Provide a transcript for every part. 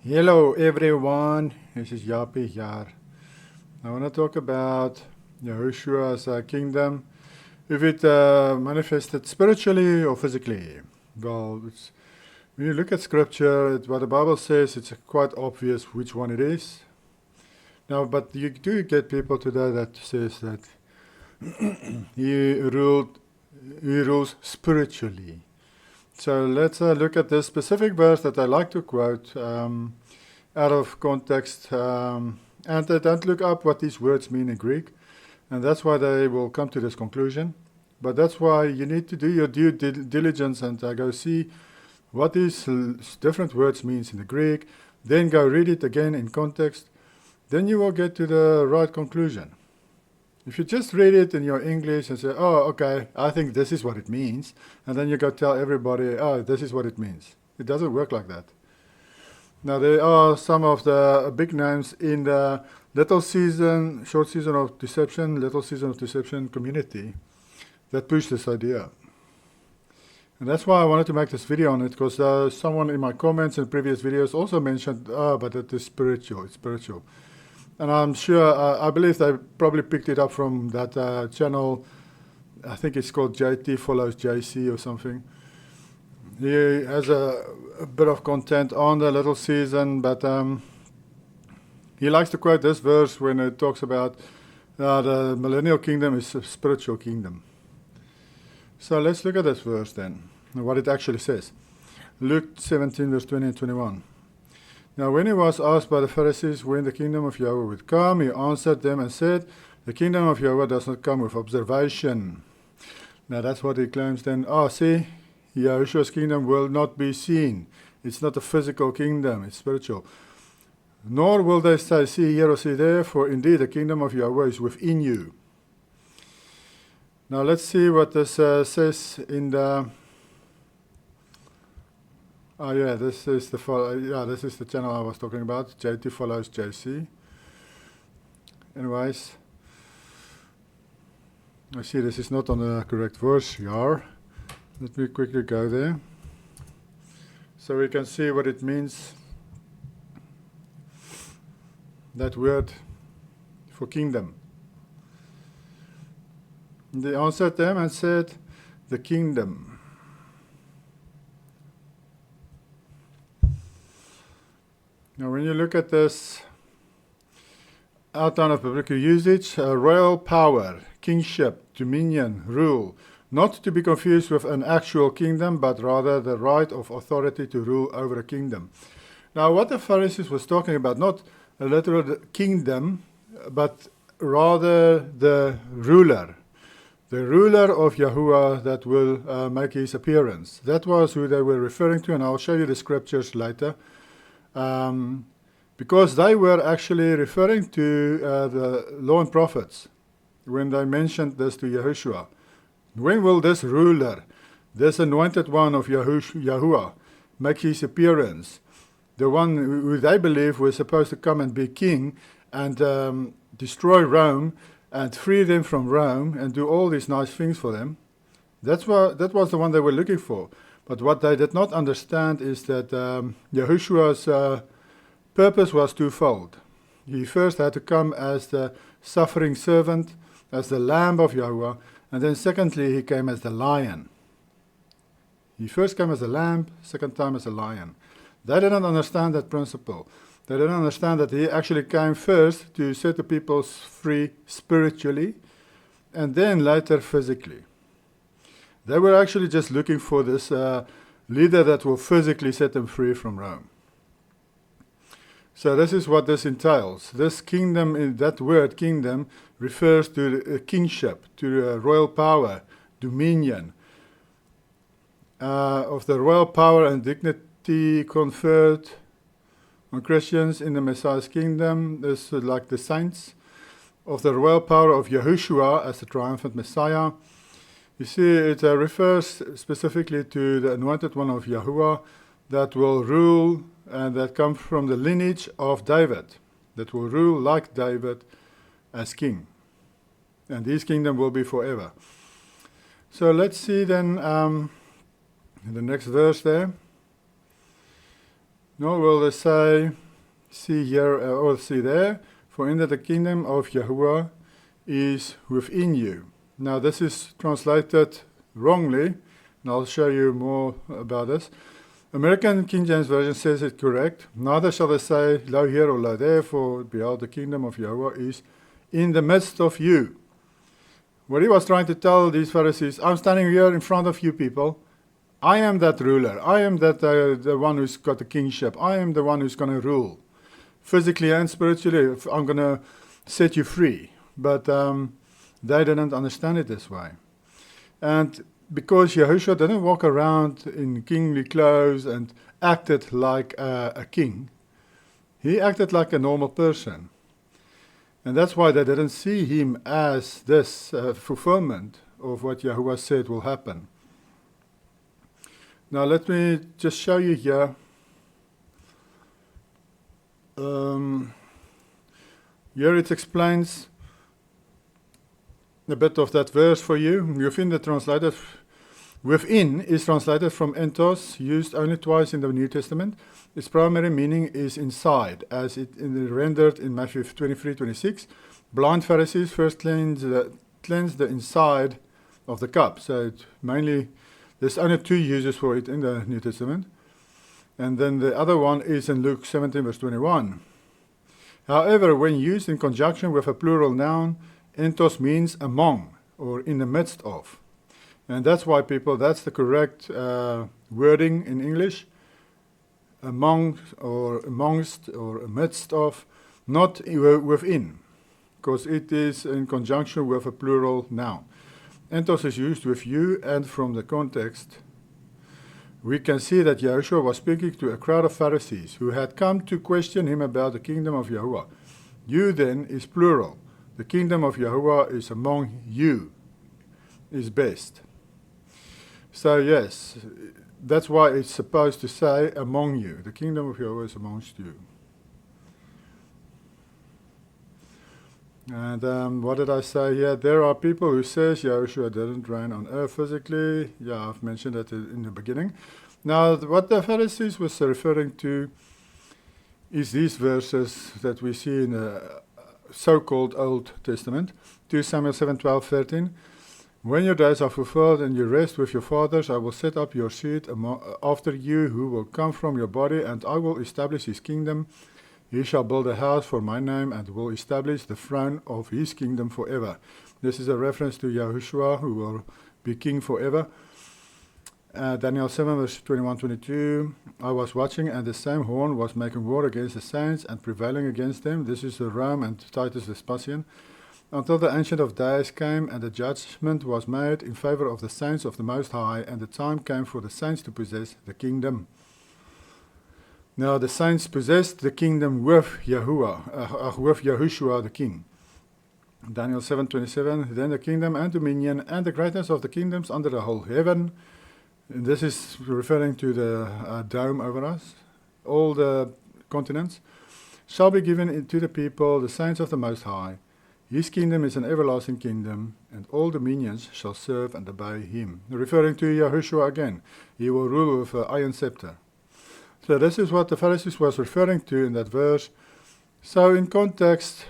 Hello everyone, this is Yapi here. I want to talk about Yahushua's kingdom, if it manifested spiritually or physically. Well, when you look at scripture, what the Bible says, it's quite obvious which one it is. Now, but you do get people today that says that he rules spiritually. So let's look at this specific verse that I like to quote out of context. And they don't look up what these words mean in Greek. And that's why they will come to this conclusion. But that's why you need to do your due diligence and go see what these different words means in the Greek. Then go read it again in context. Then you will get to the right conclusion. If you just read it in your English and say, oh, okay, I think this is what it means, and then you go tell everybody, oh, this is what it means. It doesn't work like that. Now, there are some of the big names in the short season of deception community that push this idea. And that's why I wanted to make this video on it, because someone in my comments in previous videos also mentioned, but it is spiritual, it's spiritual. And I'm sure, I believe they probably picked it up from that channel. I think it's called JT Follows JC or something. He has a bit of content on the little season, but he likes to quote this verse when it talks about the millennial kingdom is a spiritual kingdom. So let's look at this verse then, and what it actually says. Luke 17, verse 20 and 21. Now when he was asked by the Pharisees when the kingdom of Yahweh would come, he answered them and said, the kingdom of Yahweh does not come with observation. Now that's what he claims then. See, Yahushua's kingdom will not be seen. It's not a physical kingdom, it's spiritual. Nor will they say, see here or see there, for indeed the kingdom of Yahweh is within you. Now let's see what this says in the... this is the channel I was talking about. JT Follows JC. Anyways, I see this is not on the correct verse here. Let me quickly go there, so we can see what it means. That word for kingdom. They answered them and said, the kingdom. Now when you look at this outline of biblical usage, royal power, kingship, dominion, rule, not to be confused with an actual kingdom, but rather the right of authority to rule over a kingdom. Now what the Pharisees was talking about, not a literal kingdom, but rather the ruler of Yahuwah that will make his appearance. That was who they were referring to, and I'll show you the scriptures later. Because they were actually referring to the law and prophets when they mentioned this to Yahushua. When will this ruler, this anointed one of Yahuwah, make his appearance? The one who they believe was supposed to come and be king and destroy Rome and free them from Rome and do all these nice things for them. That was the one they were looking for. But what they did not understand is that Yahushua's purpose was twofold. He first had to come as the suffering servant, as the Lamb of Yahuwah, and then secondly he came as the lion. He first came as a lamb, second time as a lion. They didn't understand that principle. They didn't understand that he actually came first to set the people free spiritually, and then later physically. They were actually just looking for this leader that will physically set them free from Rome. So this is what this entails. This kingdom, that word kingdom, refers to kingship, to royal power, dominion, of the royal power and dignity conferred on Christians in the Messiah's kingdom. This is like the saints, of the royal power of Yahushua as the triumphant Messiah. You see, it refers specifically to the anointed one of Yahuwah that will rule and that comes from the lineage of David, that will rule like David as king. And his kingdom will be forever. So let's see then in the next verse there. Nor will they say, see here or see there, for in that the kingdom of Yahuwah is within you. Now this is translated wrongly, and I'll show you more about this. American King James Version says it correct. Neither shall they say, lo here or lo there, for behold, the kingdom of Yahuwah is in the midst of you. What he was trying to tell these Pharisees, I'm standing here in front of you people. I am that ruler. I am that the one who's got the kingship. I am the one who's going to rule. Physically and spiritually, I'm going to set you free. But they didn't understand it this way. And because Yahushua didn't walk around in kingly clothes and acted like a king, he acted like a normal person. And that's why they didn't see him as this fulfillment of what Yahuwah said will happen. Now let me just show you here. Here it explains a bit of that verse for you. Within is translated from entos, used only twice in the New Testament. Its primary meaning is inside, as it is rendered in Matthew 23:26. Blind Pharisees first cleanse the inside of the cup. So it mainly, there's only two uses for it in the New Testament. And then the other one is in Luke 17 verse 21. However, when used in conjunction with a plural noun, entos means among or in the midst of. And that's why that's the correct wording in English. Among or amongst or amidst of, not within, because it is in conjunction with a plural noun. Entos is used with you, and from the context, we can see that Yahushua was speaking to a crowd of Pharisees who had come to question him about the kingdom of Yahuwah. You then is plural. The kingdom of Yahuwah is among you, is best. So yes, that's why it's supposed to say among you. The kingdom of Yahuwah is amongst you. And what did I say here? There are people who says Yahushua didn't reign on earth physically. Yeah, I've mentioned that in the beginning. Now, what the Pharisees was referring to is these verses that we see in the so-called Old Testament. 2 Samuel 7:12, 13. When your days are fulfilled and you rest with your fathers, I will set up your seed after you, who will come from your body, and I will establish his kingdom. He shall build a house for my name and will establish the throne of his kingdom forever. This is a reference to Yahushua, who will be king forever. Daniel 7 verse 21-22. I was watching, and the same horn was making war against the saints and prevailing against them. This is Rome and Titus Vespasian. Until the Ancient of Days came, and the judgment was made in favor of the saints of the Most High, and the time came for the saints to possess the kingdom. Now the saints possessed the kingdom with Yahushua the king. Daniel 7:27. Then the kingdom and dominion and the greatness of the kingdoms under the whole heaven, and this is referring to the dome over us, all the continents, shall be given to the people, the saints of the Most High. His kingdom is an everlasting kingdom, and all dominions shall serve and obey him. Referring to Yahushua again. He will rule with an iron scepter. So this is what the Pharisees was referring to in that verse. So in context,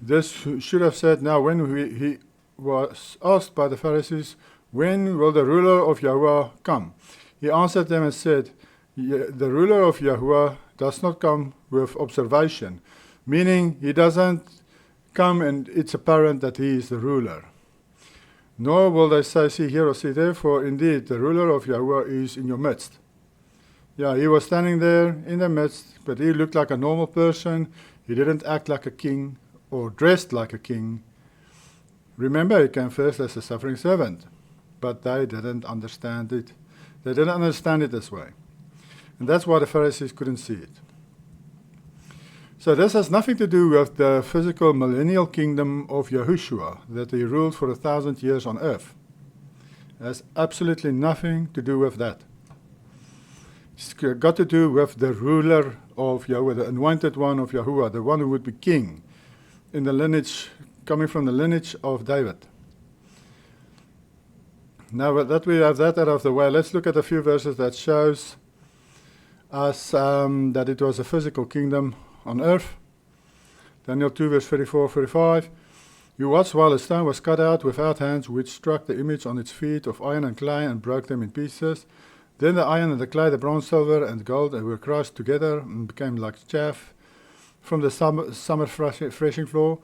this should have said, now when he was asked by the Pharisees, when will the ruler of Yahuwah come? He answered them and said, the ruler of Yahuwah does not come with observation, meaning he doesn't come and it's apparent that he is the ruler. Nor will they say, see here or see there, for indeed the ruler of Yahuwah is in your midst. Yeah, he was standing there in the midst, but he looked like a normal person. He didn't act like a king or dressed like a king. Remember, he came first as a suffering servant, but they didn't understand it. They didn't understand it this way. And that's why the Pharisees couldn't see it. So this has nothing to do with the physical millennial kingdom of Yahushua, that he ruled for 1,000 years on earth. It has absolutely nothing to do with that. It's got to do with the ruler of Yahuwah, the anointed one of Yahuwah, the one who would be king, in the lineage, coming from the lineage of David. Now that we have that out of the way, let's look at a few verses that shows as that it was a physical kingdom on earth. Daniel 2 verse 34-35. You watched while a stone was cut out without hands, which struck the image on its feet of iron and clay and broke them in pieces. Then the iron and the clay, the bronze, silver, and gold were crushed together and became like chaff from the summer threshing floor.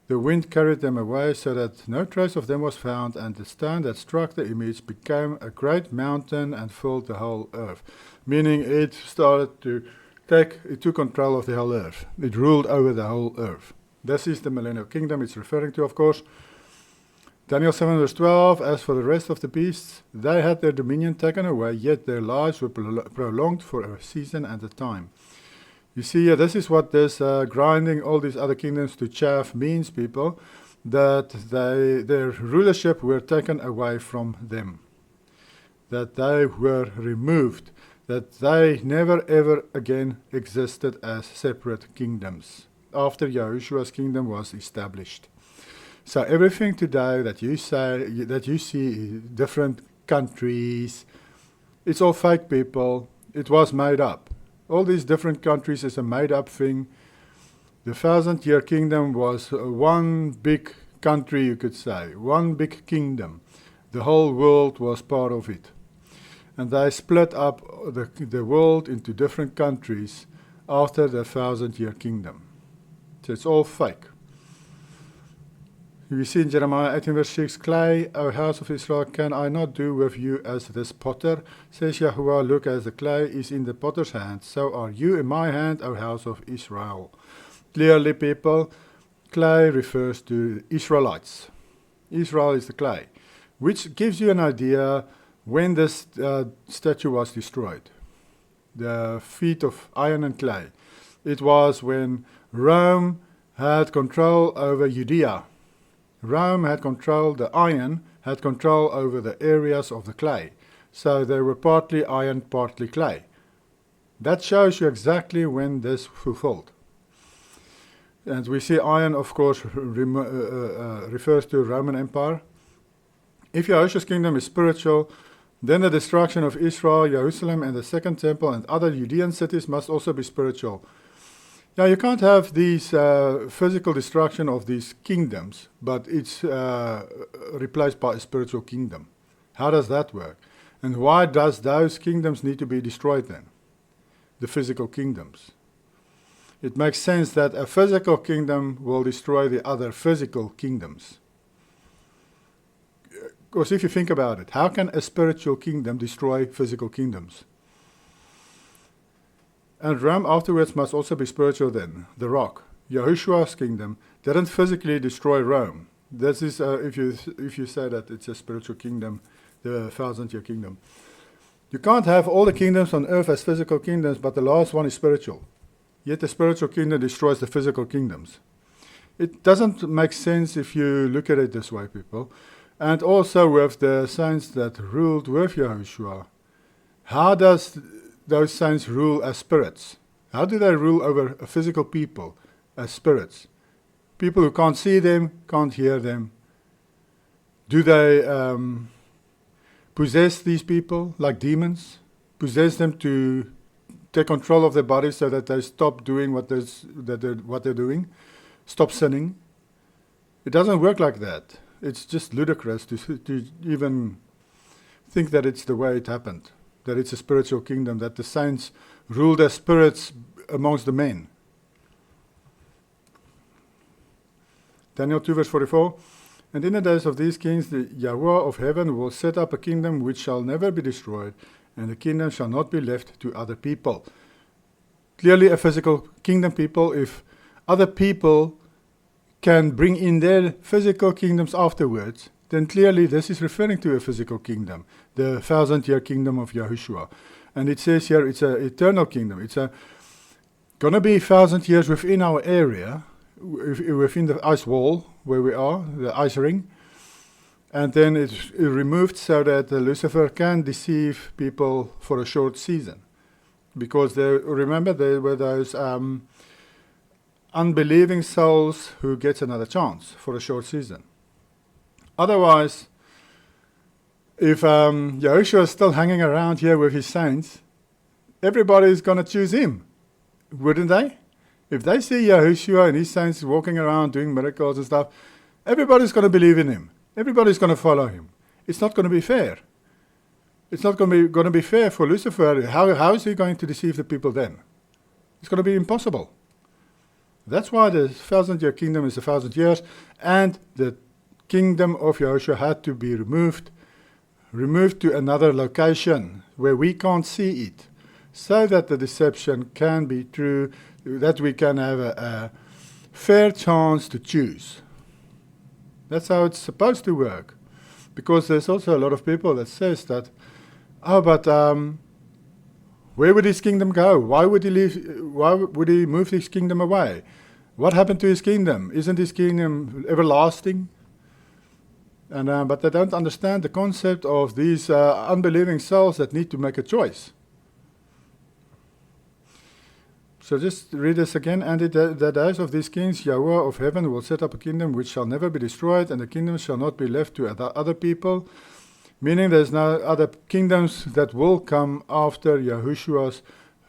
The wind carried them away so that no trace of them was found, and the stone that struck the image became a great mountain and filled the whole earth. Meaning it took control of the whole earth. It ruled over the whole earth. This is the millennial kingdom it's referring to, of course. Daniel 7 verse 12, as for the rest of the beasts, they had their dominion taken away, yet their lives were prolonged for a season and a time. You see, this is what this grinding all these other kingdoms to chaff means, people, that their rulership were taken away from them, that they were removed, that they never ever again existed as separate kingdoms after Yahushua's kingdom was established. So everything today that you see, different countries, it's all fake, people. It was made up. All these different countries is a made up thing. The 1,000-year kingdom was one big country, you could say, one big kingdom. The whole world was part of it. And they split up the world into different countries after the 1,000-year kingdom. So it's all fake. You see in Jeremiah 18 verse 6, Clay, O house of Israel, can I not do with you as this potter? Says Yahuwah, look, as the clay is in the potter's hand, so are you in my hand, O house of Israel. Clearly, people, clay refers to Israelites. Israel is the clay, which gives you an idea when this statue was destroyed. The feet of iron and clay. It was when Rome had control over Judea. Rome had control, the iron had control over the areas of the clay. So they were partly iron, partly clay. That shows you exactly when this fulfilled. And we see iron, of course, refers to Roman Empire. If Yahushua's kingdom is spiritual, then the destruction of Israel, Jerusalem, and the second temple and other Judean cities must also be spiritual. Now, you can't have these physical destruction of these kingdoms, but it's replaced by a spiritual kingdom. How does that work? And why does those kingdoms need to be destroyed then? The physical kingdoms. It makes sense that a physical kingdom will destroy the other physical kingdoms. Because if you think about it, how can a spiritual kingdom destroy physical kingdoms? And Rome afterwards must also be spiritual then. The rock, Yahushua's kingdom, didn't physically destroy Rome. This is if you say that it's a spiritual kingdom, the 1,000-year kingdom. You can't have all the kingdoms on earth as physical kingdoms, but the last one is spiritual. Yet the spiritual kingdom destroys the physical kingdoms. It doesn't make sense if you look at it this way, people. And also with the saints that ruled with Yahushua. How does those saints rule as spirits? How do they rule over a physical people as spirits? People who can't see them, can't hear them. Do they possess these people like demons? Possess them to take control of their bodies so that they stop doing what they're doing? Stop sinning? It doesn't work like that. It's just ludicrous to even think that it's the way it happened. That it's a spiritual kingdom, that the saints ruled as spirits amongst the men. Daniel 2 verse 44. And in the days of these kings, the Yahuwah of heaven will set up a kingdom which shall never be destroyed, and the kingdom shall not be left to other people. Clearly a physical kingdom, people. If other people can bring in their physical kingdoms afterwards, then clearly this is referring to a physical kingdom, the 1,000-year kingdom of Yahushua. And it says here it's an eternal kingdom. It's going to be 1,000 years within our area, within the ice wall where we are, the ice ring. And then it's removed so that Lucifer can deceive people for a short season. Because remember, there were those unbelieving souls who gets another chance for a short season. Otherwise, if Yahushua is still hanging around here with his saints, everybody is going to choose him, wouldn't they? If they see Yahushua and his saints walking around doing miracles and stuff, everybody's going to believe in him. Everybody's going to follow him. It's not going to be fair. It's not going to be fair for Lucifer. How is he going to deceive the people then? It's going to be impossible. That's why the 1,000-year kingdom is 1,000 years, and the kingdom of Yahushua had to be removed to another location where we can't see it, so that the deception can be true, that we can have a fair chance to choose. That's how it's supposed to work. Because there's also a lot of people that says that, where would his kingdom go? Why would he leave? Why would he move his kingdom away? What happened to his kingdom? Isn't his kingdom everlasting? And but they don't understand the concept of these unbelieving souls that need to make a choice. So just read this again. And in the days of these kings, Yahuwah of heaven will set up a kingdom which shall never be destroyed, and the kingdom shall not be left to other people. Meaning there's no other kingdoms that will come after Yahushua's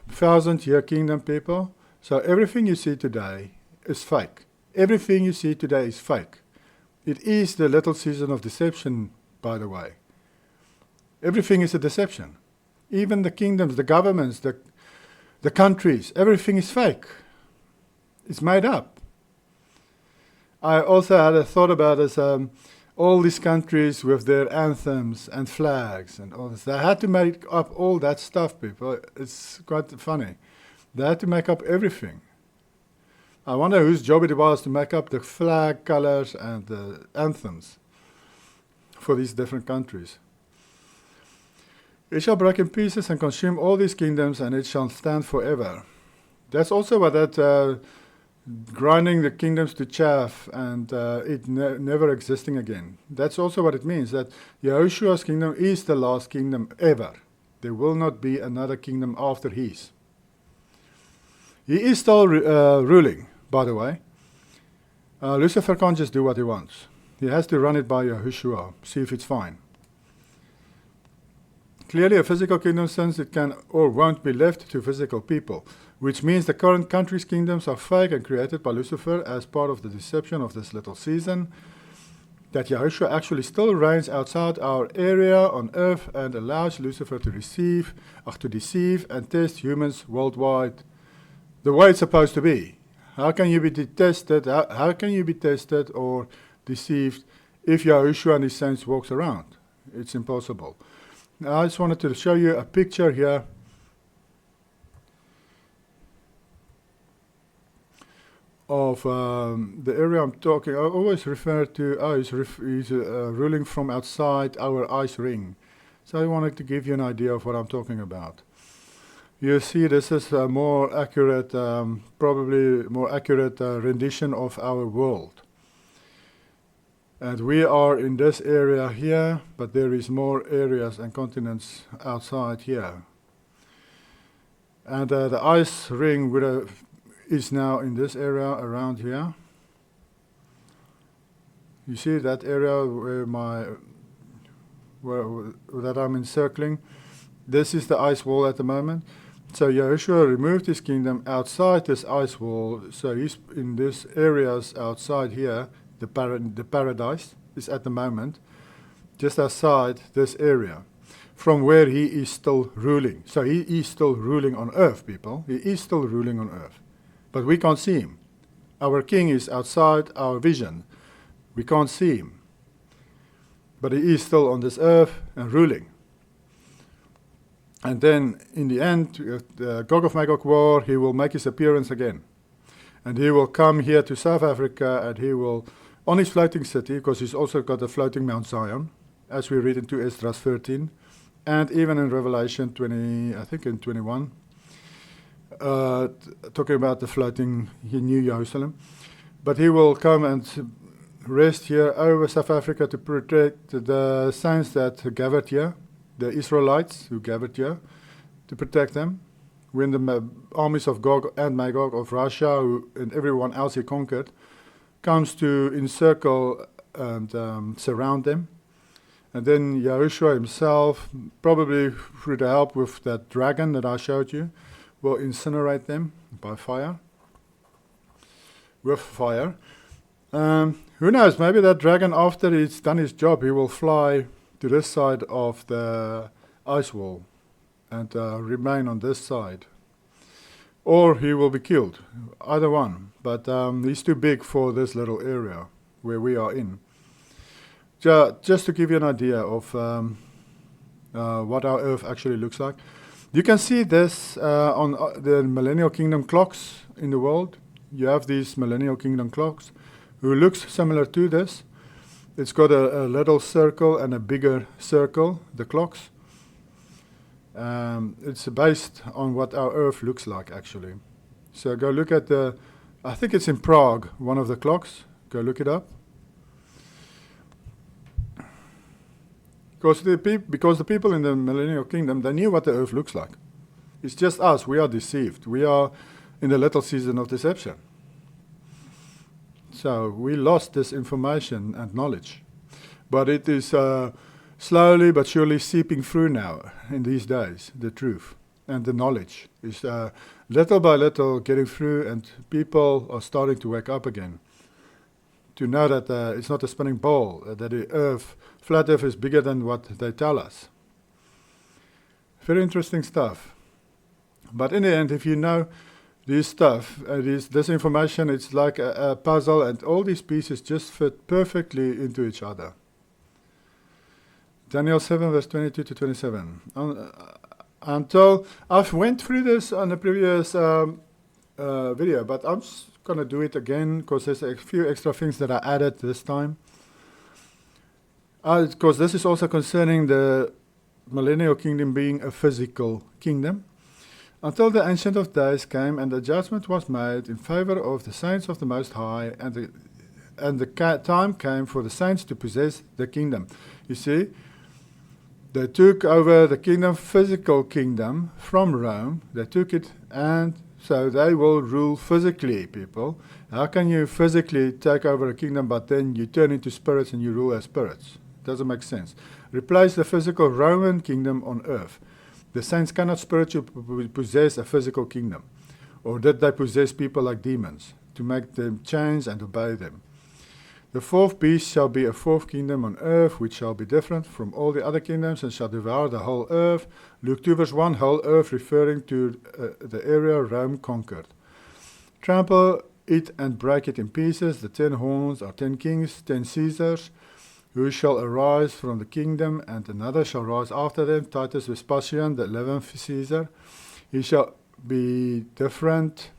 1,000-year kingdom, people. So everything you see today is fake. Everything you see today is fake. It is the little season of deception, by the way. Everything is a deception. Even the kingdoms, the governments, the countries, everything is fake. It's made up. I also had a thought about this, all these countries with their anthems and flags and all this. They had to make up all that stuff, people. It's quite funny. They had to make up everything. I wonder whose job it was to make up the flag colors and the anthems for these different countries. It shall break in pieces and consume all these kingdoms, and it shall stand forever. That's also what that grinding the kingdoms to chaff and it never existing again. That's also what it means, that Yahushua's kingdom is the last kingdom ever. There will not be another kingdom after his. He is still ruling, by the way. Lucifer can't just do what he wants. He has to run it by Yahushua, see if it's fine. Clearly, a physical kingdom, since it can or won't be left to physical people, which means the current country's kingdoms are fake and created by Lucifer as part of the deception of this little season, that Yahushua actually still reigns outside our area on earth and allows Lucifer to deceive and test humans worldwide the way it's supposed to be. How can you be tested? How can you be tested or deceived if Yahushua and his saints walks around? It's impossible. Now, I just wanted to show you a picture here of the area I'm talking. I always refer to, he's ruling from outside our ice ring. So I wanted to give you an idea of what I'm talking about. You see, this is a more accurate, probably more accurate rendition of our world. And we are in this area here, but there is more areas and continents outside here. And the ice ring is now in this area around here. You see that area that I'm encircling? This is the ice wall at the moment. So Yahushua removed his kingdom outside this ice wall. So he's in these areas outside here. The paradise is at the moment just outside this area, from where he is still ruling. So he is still ruling on earth, people. He is still ruling on earth. But we can't see him. Our king is outside our vision. We can't see him. But he is still on this earth and ruling. And then, in the end, the Gog of Magog war, he will make his appearance again. And he will come here to South Africa, and he will, on his floating city, because he's also got a floating Mount Zion, as we read into Esdras 13, and even in Revelation 20, I think in 21, talking about the floating New Jerusalem. But he will come and rest here over South Africa to protect the saints that gathered here, the Israelites who gathered here, to protect them. When the armies of Gog and Magog of Russia and everyone else he conquered comes to encircle and surround them. And then Yahushua himself, probably through the help with that dragon that I showed you, will incinerate them by fire. With fire. Who knows, maybe that dragon, after he's done his job, he will fly to this side of the ice wall and remain on this side. Or he will be killed, either one. But he's too big for this little area where we are in. Just to give you an idea of what our Earth actually looks like. You can see this on the millennial kingdom clocks in the world. You have these millennial kingdom clocks who looks similar to this. It's got a little circle and a bigger circle, the clocks. It's based on what our Earth looks like, actually. So go look at I think it's in Prague, one of the clocks. Go look it up. Because the people in the millennial kingdom, they knew what the Earth looks like. It's just us, we are deceived. We are in the little season of deception. So we lost this information and knowledge. But it is slowly but surely seeping through now in these days, the truth. And the knowledge is little by little getting through, and people are starting to wake up again. To know that it's not a spinning ball, that the Earth, flat Earth, is bigger than what they tell us. Very interesting stuff. But in the end, if you know this stuff, this information, it's like a puzzle, and all these pieces just fit perfectly into each other. Daniel 7, verse 22 to 27. Until I've went through this on the previous video, but I'm going to do it again because there's a few extra things that I added this time. Because this is also concerning the millennial kingdom being a physical kingdom. Until the Ancient of Days came and the judgment was made in favor of the saints of the Most High, and the time came for the saints to possess the kingdom. You see, they took over the kingdom, physical kingdom, from Rome. They took it, and so they will rule physically, people. How can you physically take over a kingdom, but then you turn into spirits and you rule as spirits? Doesn't make sense. Replace the physical Roman kingdom on earth. The saints cannot spiritually possess a physical kingdom. Or did they possess people like demons to make them change and obey them? The fourth beast shall be a fourth kingdom on earth, which shall be different from all the other kingdoms and shall devour the whole earth. Luke 2 verse 1, whole earth referring to the area Rome conquered. Trample it and break it in pieces. The 10 horns are 10 kings, 10 Caesars, who shall arise from the kingdom, and another shall rise after them, Titus Vespasian, the 11th Caesar. He shall be different.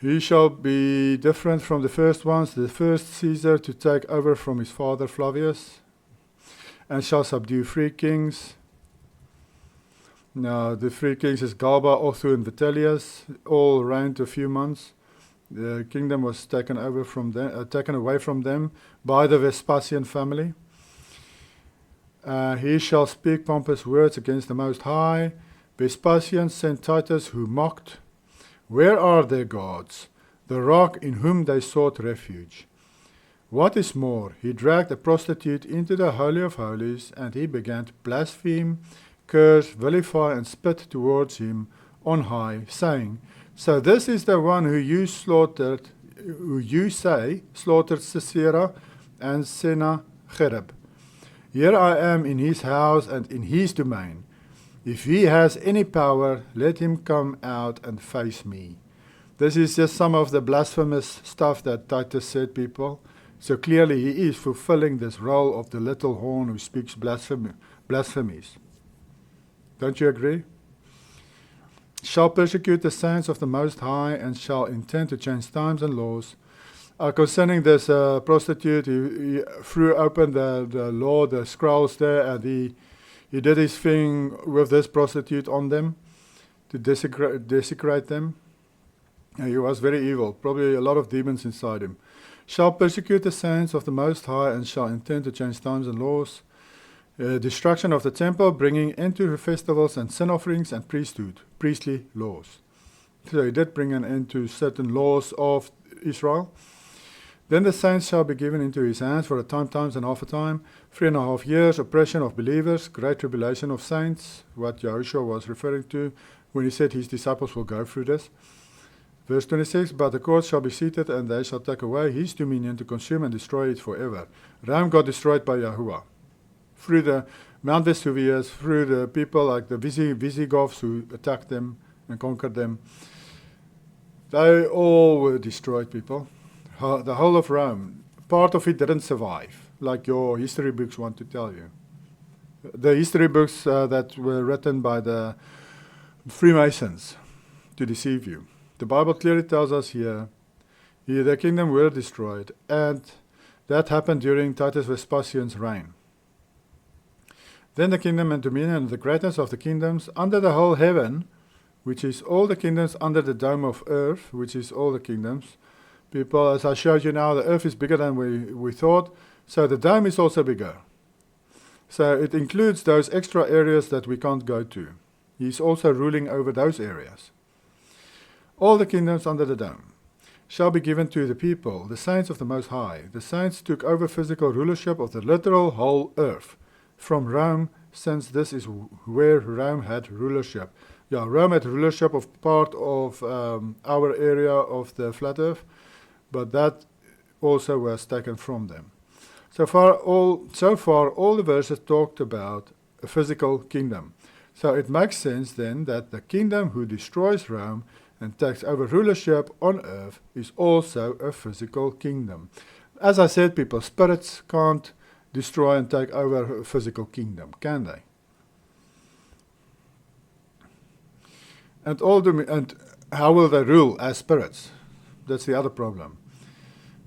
He shall be different from the first ones, the first Caesar, to take over from his father Flavius, and shall subdue 3 kings. Now, the 3 kings is Galba, Otho, and Vitellius, all reigned a few months. The kingdom was taken away from them by the Vespasian family. He shall speak pompous words against the Most High. Vespasian sent Titus, who mocked. Where are their gods, the rock in whom they sought refuge? What is more, he dragged a prostitute into the Holy of Holies, and he began to blaspheme, curse, vilify, and spit towards him on high, saying, so this is the one who you say slaughtered Sisera and Sennacherib. Here I am in his house and in his domain. If he has any power, let him come out and face me. This is just some of the blasphemous stuff that Titus said, people. So clearly he is fulfilling this role of the little horn who speaks blasphemies. Don't you agree? Shall persecute the saints of the Most High, and shall intend to change times and laws. Concerning this prostitute, he threw open the law, the scrolls there, and he did his thing with this prostitute on them to desecrate them. And he was very evil, probably a lot of demons inside him. Shall persecute the saints of the Most High, and shall intend to change times and laws. Destruction of the temple, bringing end to festivals and sin offerings and priestly laws. So he did bring an end to certain laws of Israel. Then the saints shall be given into his hands for a time, times and half a time, 3.5 years, oppression of believers, great tribulation of saints, what Yahushua was referring to when he said his disciples will go through this. Verse 26, but the court shall be seated, and they shall take away his dominion to consume and destroy it forever. Rome got destroyed by Yahuwah. Through the Mount Vesuvius, through the people like the Visigoths who attacked them and conquered them. They all were destroyed, people. The whole of Rome, part of it didn't survive, like your history books want to tell you. The history books that were written by the Freemasons to deceive you. The Bible clearly tells us here, the kingdom were destroyed, and that happened during Titus Vespasian's reign. Then the kingdom and dominion and the greatness of the kingdoms under the whole heaven, which is all the kingdoms under the dome of earth, which is all the kingdoms. People, as I showed you now, the earth is bigger than we thought, so the dome is also bigger. So it includes those extra areas that we can't go to. He's also ruling over those areas. All the kingdoms under the dome shall be given to the people, the saints of the Most High. The saints took over physical rulership of the literal whole earth from Rome, since this is where Rome had rulership. Yeah, Rome had rulership of part of our area of the flat earth, but that also was taken from them. So far, all the verses talked about a physical kingdom. So it makes sense then that the kingdom who destroys Rome and takes over rulership on earth is also a physical kingdom. As I said, people, spirits can't destroy and take over a physical kingdom, can they? And how will they rule as spirits? That's the other problem.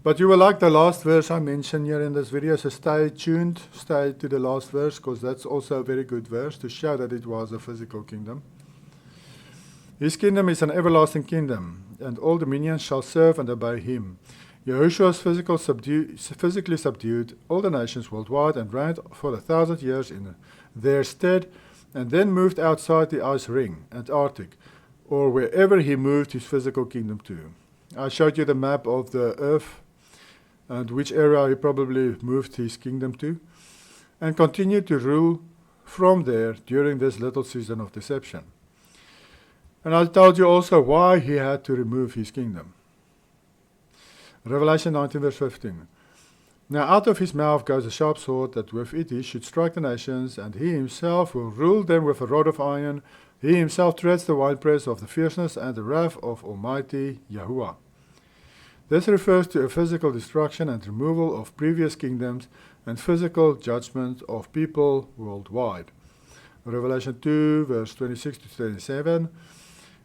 But you will like the last verse I mentioned here in this video, so stay tuned, stay to the last verse, because that's also a very good verse to show that it was a physical kingdom. His kingdom is an everlasting kingdom, and all dominions shall serve and obey him. Yahushua was physically subdued all the nations worldwide and reigned for 1,000 years in their stead, and then moved outside the ice ring, Antarctic, or wherever he moved his physical kingdom to. I showed you the map of the earth and which area he probably moved his kingdom to, and continued to rule from there during this little season of deception. And I told you also why he had to remove his kingdom. Revelation 19 verse 15. Now out of his mouth goes a sharp sword, that with it he should strike the nations, and he himself will rule them with a rod of iron. He himself treads the winepress of the fierceness and the wrath of Almighty Yahuwah. This refers to a physical destruction and removal of previous kingdoms and physical judgment of people worldwide. Revelation 2 verse 26 to 27.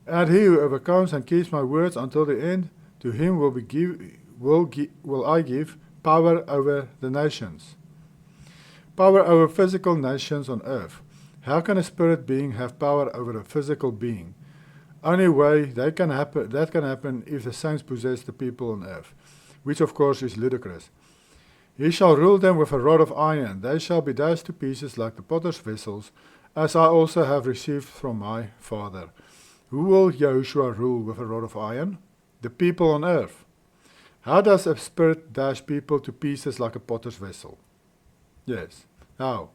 And he who overcomes and keeps my words until the end, to him will I give power over the nations. Power over physical nations on earth. How can a spirit being have power over a physical being? Only way that can happen if the saints possess the people on earth, which of course is ludicrous. He shall rule them with a rod of iron. They shall be dashed to pieces like the potter's vessels, as I also have received from my Father. Who will Yahushua rule with a rod of iron? The people on earth. How does a spirit dash people to pieces like a potter's vessel? Yes, how?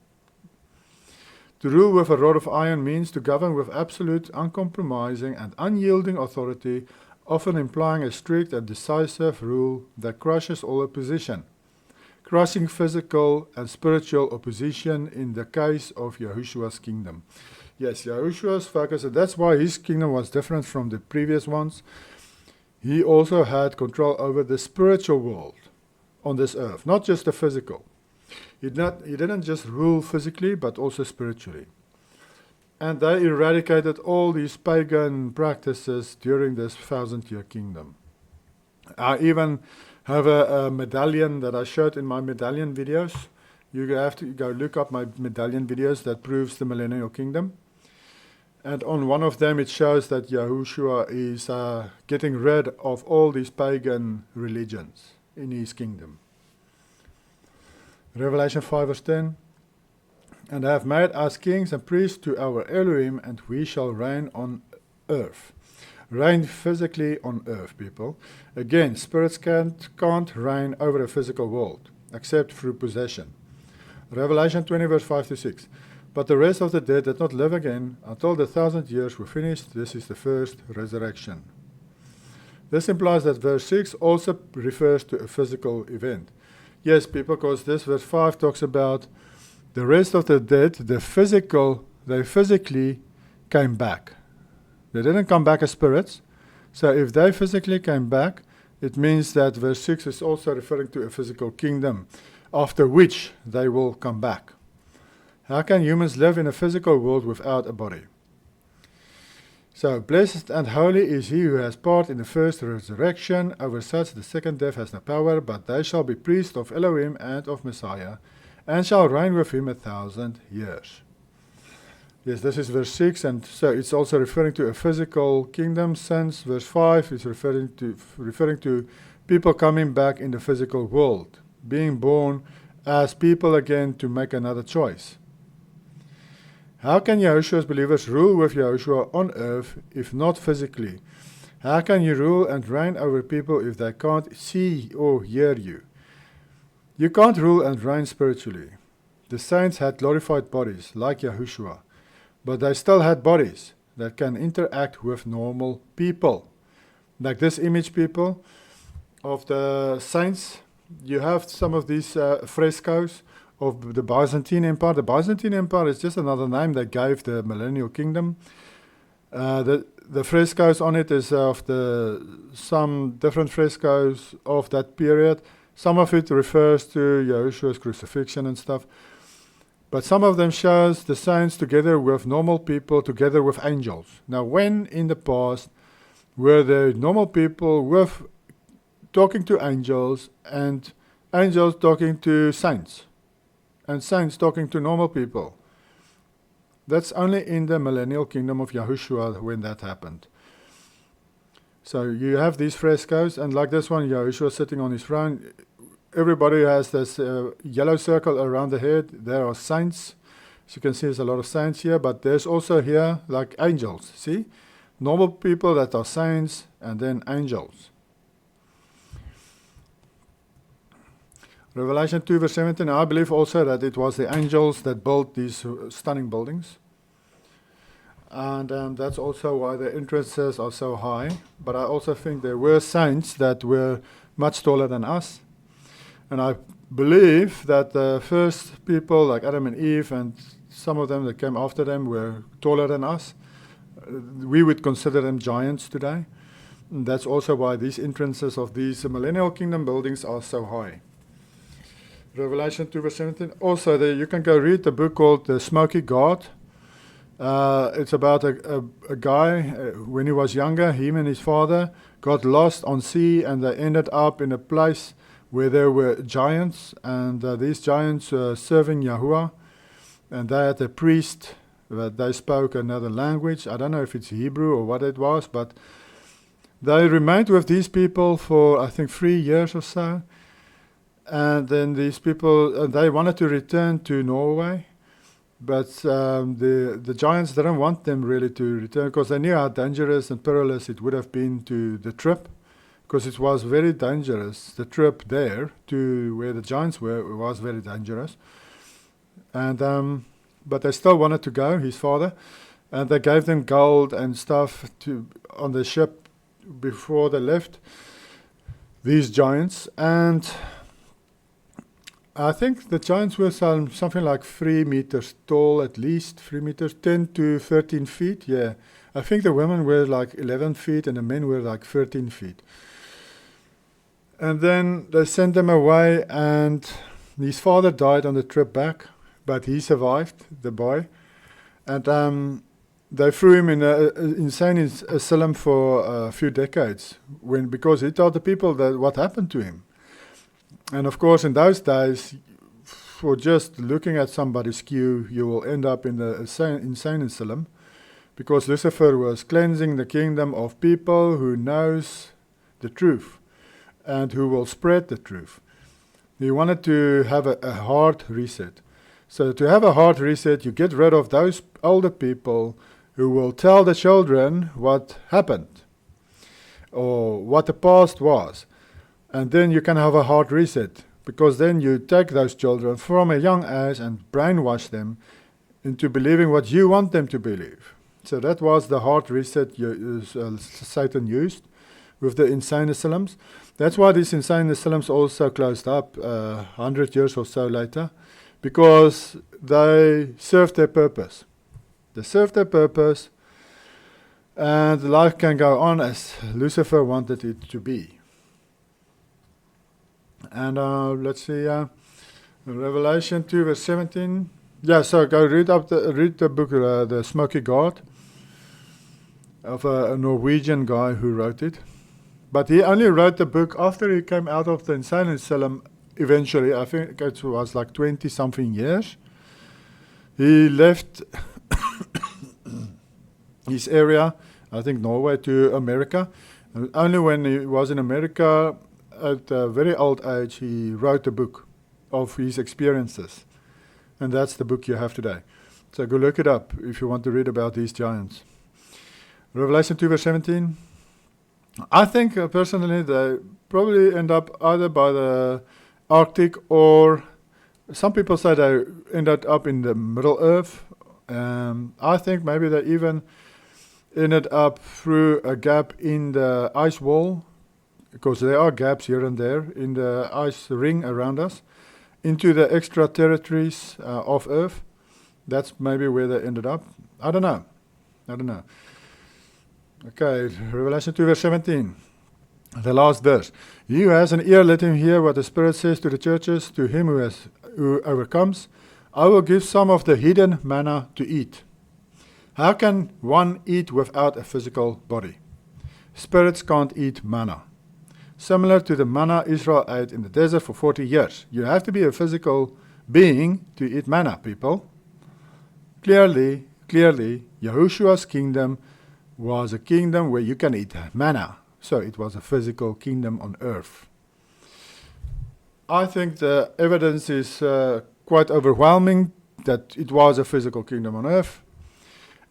To rule with a rod of iron means to govern with absolute, uncompromising and unyielding authority, often implying a strict and decisive rule that crushes all opposition, crushing physical and spiritual opposition in the case of Yahushua's kingdom. Yes, Yahushua's focus, and that's why his kingdom was different from the previous ones. He also had control over the spiritual world on this earth, not just the physical. He didn't just rule physically, but also spiritually. And they eradicated all these pagan practices during this 1,000-year kingdom. I even have a medallion that I showed in my medallion videos. You have to go look up my medallion videos that proves the millennial kingdom. And on one of them it shows that Yahushua is getting rid of all these pagan religions in his kingdom. Revelation 5 verse 10. And I have made us kings and priests to our Elohim, and we shall reign on earth. reign physically on earth, people. Again, spirits can't reign over a physical world, except through possession. Revelation 20 verse 5 to 6. But the rest of the dead did not live again until the 1,000 years were finished. This is the first resurrection. This implies that verse 6 also refers to a physical event. Yes, people, because this verse 5 talks about the rest of the dead, they physically came back. They didn't come back as spirits. So if they physically came back, it means that verse 6 is also referring to a physical kingdom, after which they will come back. How can humans live in a physical world without a body? So, blessed and holy is he who has part in the first resurrection. Over such the second death has no power, but they shall be priests of Elohim and of Messiah, and shall reign with him 1,000 years. Yes, this is verse 6, and so it's also referring to a physical kingdom, since verse 5 is referring to people coming back in the physical world, being born as people again to make another choice. How can Yahushua's believers rule with Yahushua on earth if not physically? How can you rule and reign over people if they can't see or hear you? You can't rule and reign spiritually. The saints had glorified bodies like Yahushua, but they still had bodies that can interact with normal people. Like this image, people, of the saints. You have some of these frescoes of the Byzantine Empire. The Byzantine Empire is just another name they gave the millennial kingdom. The frescoes on it is of some different frescoes of that period. Some of it refers to Yahushua's crucifixion and stuff. But some of them shows the saints together with normal people, together with angels. Now, when in the past were the normal people with talking to angels, and angels talking to saints, and saints talking to normal people? That's only in the millennial kingdom of Yahushua when that happened. So you have these frescoes, and like this one, Yahushua sitting on his throne. Everybody has this yellow circle around the head. There are saints. As you can see, there's a lot of saints here, but there's also here like angels. See? Normal people that are saints, and then angels. Revelation 2 verse 17, I believe also that it was the angels that built these stunning buildings. And that's also why the entrances are so high. But I also think there were saints that were much taller than us. And I believe that the first people like Adam and Eve and some of them that came after them were taller than us. We would consider them giants today. And that's also why these entrances of these millennial kingdom buildings are so high. Revelation 2 verse 17. Also, you can go read the book called The Smoky God. It's about a guy, when he was younger, him and his father got lost on sea, and they ended up in a place where there were giants, and these giants were serving Yahuwah, and they had a priest that they spoke another language. I don't know if it's Hebrew or what it was, but they remained with these people for, I think, 3 years or so. And then these people, they wanted to return to Norway, but the giants didn't want them really to return, because they knew how dangerous and perilous it would have been to the trip, because it was very dangerous. The trip there to where the giants were was very dangerous. And but they still wanted to go, his father, and they gave them gold and stuff on the ship before they left, these giants. And I think the giants were something like 3 meters tall, at least 3 meters, 10 to 13 feet. Yeah, I think the women were like 11 feet and the men were like 13 feet. And then they sent them away, and his father died on the trip back, but he survived, the boy. And they threw him in an insane asylum for a few decades, because he told the people that what happened to him. And of course, in those days, for just looking at somebody's queue, you will end up in the insane asylum, because Lucifer was cleansing the kingdom of people who knows the truth and who will spread the truth. He wanted to have a hard reset. So to have a hard reset, you get rid of those older people who will tell the children what happened. or what the past was. And then you can have a hard reset, because then you take those children from a young age and brainwash them into believing what you want them to believe. So that was the hard reset Satan used with the insane asylums. That's why these insane asylums also closed up 100 years or so later, because they served their purpose. They served their purpose, and life can go on as Lucifer wanted it to be. And let's see, Revelation 2 verse 17. Yeah, so go read the book, The Smoky God, of a Norwegian guy who wrote it. But he only wrote the book after he came out of the insane asylum eventually. I think it was like 20-something years. He left his area, I think Norway, to America. And only when he was in America at a very old age, he wrote a book of his experiences. And that's the book you have today. So go look it up if you want to read about these giants. Revelation 2 verse 17. I think personally they probably end up either by the Arctic, or some people say they ended up in the Middle Earth. I think maybe they even ended up through a gap in the ice wall, because there are gaps here and there in the ice ring around us, into the extra territories of Earth. That's maybe where they ended up. I don't know. Okay, Revelation 2 verse 17. The last verse. He who has an ear, let him hear what the Spirit says to the churches. To him who overcomes, I will give some of the hidden manna to eat. How can one eat without a physical body? Spirits can't eat manna. Similar to the manna Israel ate in the desert for 40 years. You have to be a physical being to eat manna, people. Clearly, Yahushua's kingdom was a kingdom where you can eat manna. So it was a physical kingdom on earth. I think the evidence is quite overwhelming that it was a physical kingdom on earth.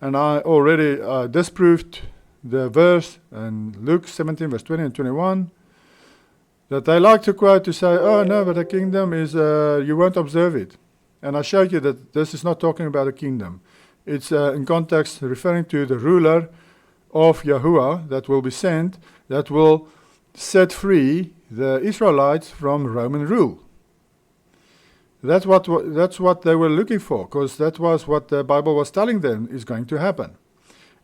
And I already disproved the verse in Luke 17 verse 20 and 21 that they like to quote to say, oh no, but a kingdom is, you won't observe it. And I showed you that this is not talking about a kingdom. It's in context referring to the ruler of Yahuwah that will be sent, that will set free the Israelites from Roman rule. That's what they were looking for, because that was what the Bible was telling them is going to happen.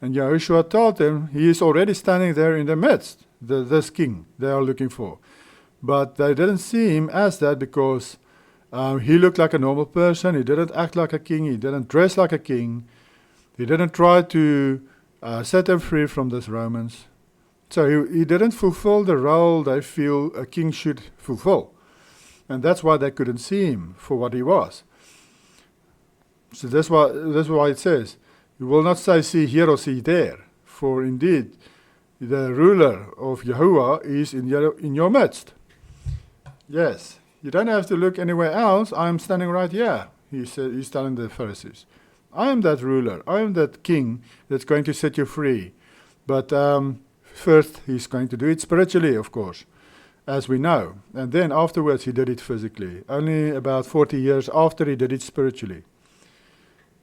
And Yahushua told them he is already standing there in the midst, this king they are looking for. But they didn't see him as that, because he looked like a normal person. He didn't act like a king. He didn't dress like a king. He didn't try to set them free from these Romans. So he didn't fulfill the role they feel a king should fulfill. And that's why they couldn't see him for what he was. So that's why it says, you will not say, see here or see there. For indeed, the ruler of Yahuwah is in your midst. Yes, you don't have to look anywhere else. I am standing right here, he's telling the Pharisees. I am that ruler. I am that king that's going to set you free. But first, he's going to do it spiritually, of course, as we know. And then afterwards, he did it physically. Only about 40 years after he did it spiritually.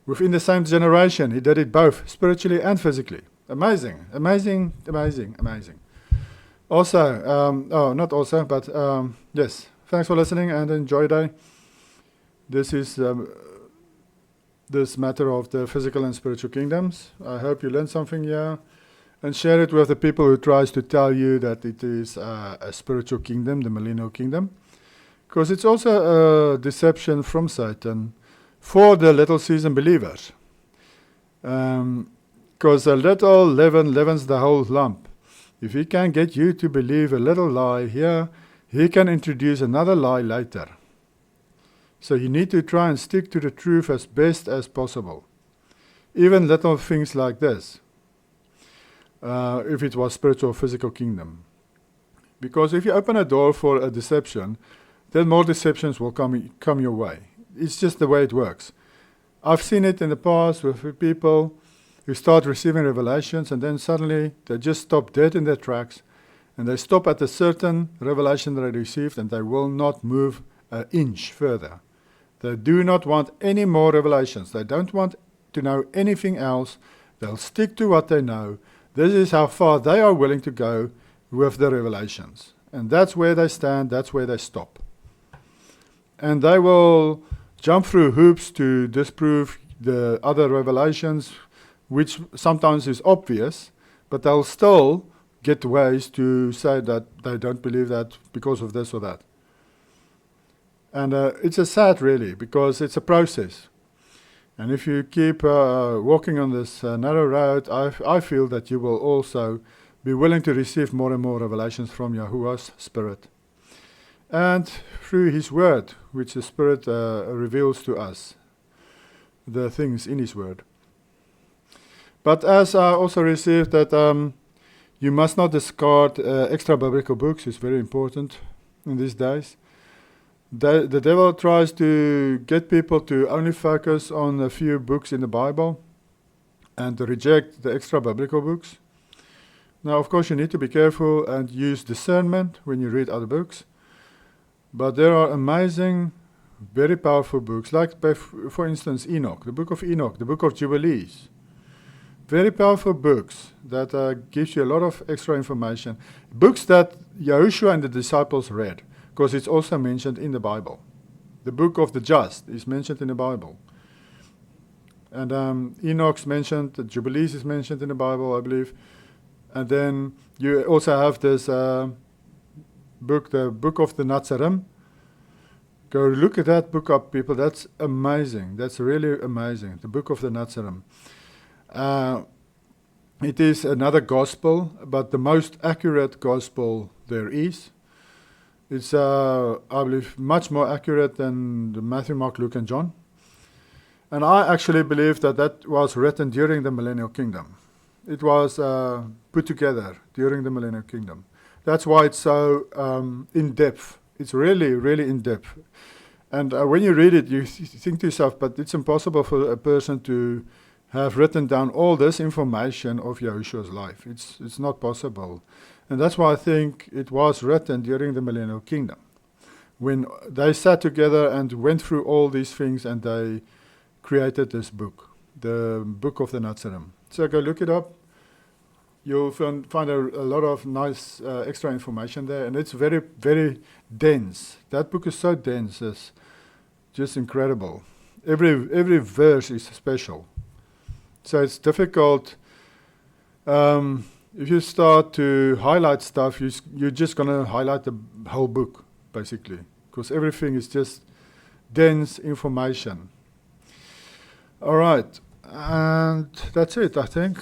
Within the same generation, he did it both spiritually and physically. Amazing, amazing, amazing, amazing. Also, yes, thanks for listening and enjoy your day. This is this matter of the physical and spiritual kingdoms. I hope you learned something here, and share it with the people who tries to tell you that it is a spiritual kingdom, the millennial kingdom, because it's also a deception from Satan for the little season believers. Because a little leaven leavens the whole lump. If he can get you to believe a little lie here, he can introduce another lie later. So you need to try and stick to the truth as best as possible. Even little things like this, if it was spiritual or physical kingdom. Because if you open a door for a deception, then more deceptions will come your way. It's just the way it works. I've seen it in the past with people who start receiving revelations, and then suddenly they just stop dead in their tracks, And they stop at a certain revelation they received, and they will not move an inch further. They do not want any more revelations. They don't want to know anything else. They'll stick to what they know. This is how far they are willing to go with the revelations. And that's where they stand, that's where they stop. And they will jump through hoops to disprove the other revelations, which sometimes is obvious, but they'll still get ways to say that they don't believe that because of this or that. And it's a sad, really, because it's a process. And if you keep walking on this narrow road, I feel that you will also be willing to receive more and more revelations from Yahuwah's Spirit. And through His Word, which the Spirit reveals to us, the things in His Word. But as I also received that you must not discard extra biblical books. It's very important in these days. The devil tries to get people to only focus on a few books in the Bible and to reject the extra biblical books. Now, of course, you need to be careful and use discernment when you read other books. But there are amazing, very powerful books, like, for instance, Enoch, the book of Enoch, the book of Jubilees. Very powerful books that gives you a lot of extra information. Books that Yahushua and the disciples read, because it's also mentioned in the Bible. The book of the just is mentioned in the Bible. And Enoch's mentioned, the Jubilees is mentioned in the Bible, I believe. And then you also have this book, the book of the Nazarene. Go look at that book up, people. That's amazing. That's really amazing. The book of the Nazarene. It is another gospel, but the most accurate gospel there is. It's, I believe, much more accurate than the Matthew, Mark, Luke, and John. And I actually believe that that was written during the millennial kingdom. It was put together during the millennial kingdom. That's why it's so in-depth. It's really, really in-depth. And when you read it, you think to yourself, but it's impossible for a person to have written down all this information of Yahushua's life. It's not possible. And that's why I think it was written during the millennial kingdom, when they sat together and went through all these things and they created this book, the book of the Nazarene. So go look it up. You'll find a lot of nice extra information there, and it's very, very dense. That book is so dense, it's just incredible. Every verse is special. So it's difficult. If you start to highlight stuff, you're just going to highlight the whole book, basically, because everything is just dense information. All right, and that's it, I think.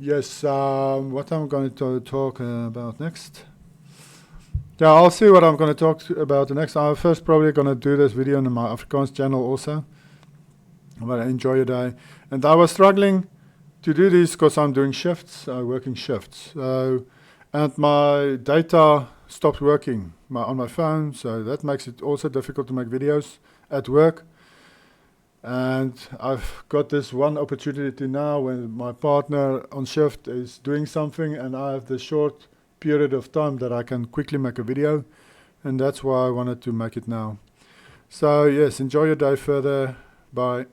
Yes, what I'm going to talk about next. Yeah, I'll see what I'm going to talk about next. I'm first probably going to do this video on my Afrikaans channel also. But enjoy your day. And I was struggling to do this because I'm doing shifts, working shifts. And my data stopped working on my phone, so that makes it also difficult to make videos at work. And I've got this one opportunity now when my partner on shift is doing something and I have this short period of time that I can quickly make a video. And that's why I wanted to make it now. So yes, enjoy your day further. Bye.